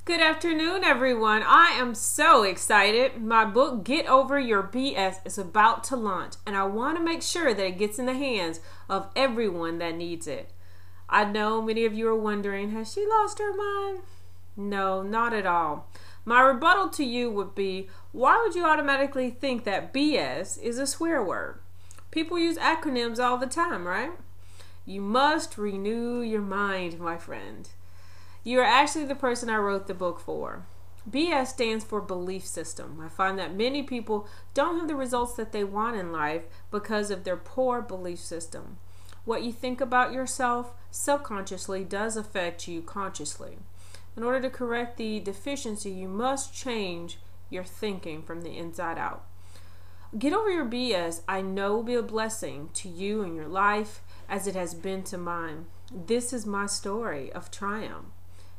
Good afternoon, everyone. I am so excited. My book, Get Over Your BS, is about to launch, and I want to make sure that it gets in the hands of everyone that needs it. I know many of you are wondering, has she lost her mind? No, not at all. My rebuttal to you would be, why would you automatically think that BS is a swear word? People use acronyms all the time, right? You must renew your mind, my friend. You are actually the person I wrote the book for. BS stands for belief system. I find that many people don't have the results that they want in life because of their poor belief system. What you think about yourself subconsciously does affect you consciously. In order to correct the deficiency, you must change your thinking from the inside out. Get Over Your BS, I know, will be a blessing to you and your life as it has been to mine. This is my story of triumph.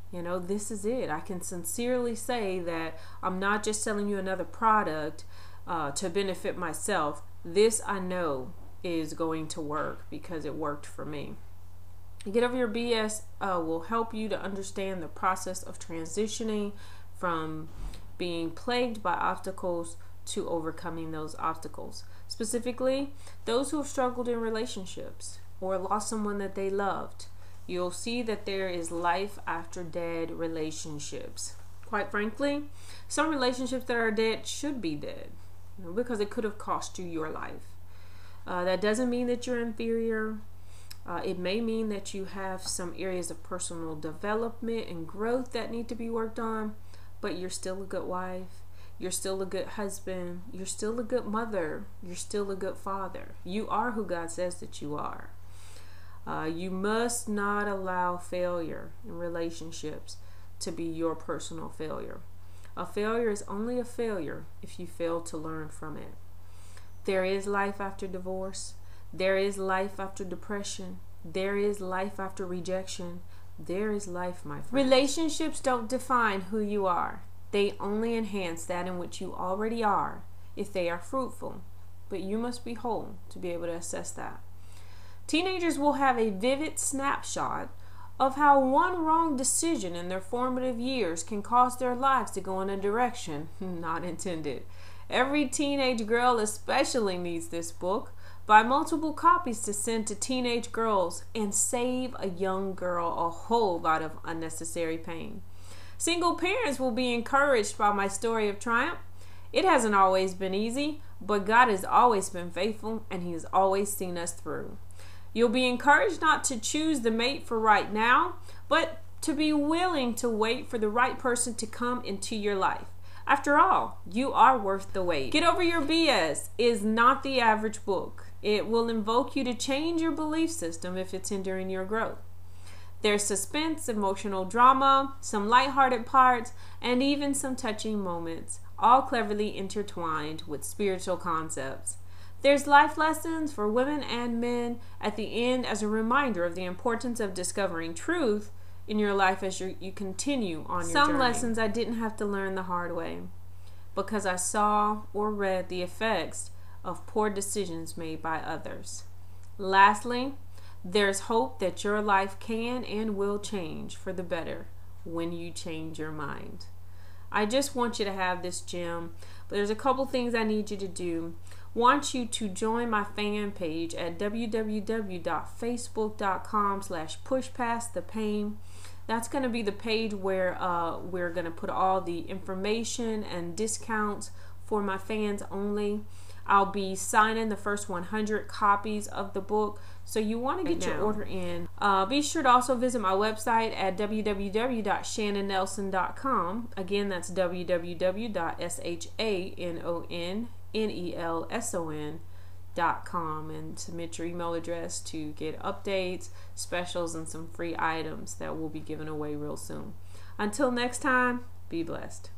You know, this is it. I can sincerely say that I'm not just selling you another product to benefit myself. This I know is going to work because it worked for me. Get Over Your BS will help you to understand the process of transitioning from being plagued by obstacles to overcoming those obstacles. Specifically, those who have struggled in relationships or lost someone that they loved. You'll see that there is life after dead relationships. Quite frankly, some relationships that are dead should be dead, because it could have cost you your life. That doesn't mean that you're inferior. It may mean that you have some areas of personal development and growth that need to be worked on, but you're still a good wife. You're still a good husband. You're still a good mother. You're still a good father. You are who God says that you are. You must not allow failure in relationships to be your personal failure. A failure is only a failure if you fail to learn from it. There is life after divorce. There is life after depression. There is life after rejection. There is life, my friend. Relationships don't define who you are. They only enhance that in which you already are if they are fruitful. But you must be whole to be able to assess that. Teenagers will have a vivid snapshot of how one wrong decision in their formative years can cause their lives to go in a direction not intended. Every teenage girl especially needs this book. Buy multiple copies to send to teenage girls and save a young girl a whole lot of unnecessary pain. Single parents will be encouraged by my story of triumph. It hasn't always been easy, but God has always been faithful and He has always seen us through. You'll be encouraged not to choose the mate for right now, but to be willing to wait for the right person to come into your life. After all, you are worth the wait. Get Over Your BS is not the average book. It will invoke you to change your belief system if it's hindering your growth. There's suspense, emotional drama, some lighthearted parts, and even some touching moments, all cleverly intertwined with spiritual concepts. There's life lessons for women and men at the end as a reminder of the importance of discovering truth in your life as you continue on your journey. Some lessons I didn't have to learn the hard way because I saw or read the effects of poor decisions made by others. Lastly, there's hope that your life can and will change for the better when you change your mind. I just want you to have this gem, but there's a couple things I need you to do. Want you to join my fan page at www.facebook.com/pushpastthepain. That's going to be the page where we're going to put all the information and discounts for my fans only. I'll be signing the first 100 copies of the book, so you want to get your order in. Be sure to also visit my website at www.shannonnelson.com. Again, that's www.shannonnelson.com, and submit your email address to get updates, specials, and some free items that will be given away real soon. Until next time, be blessed.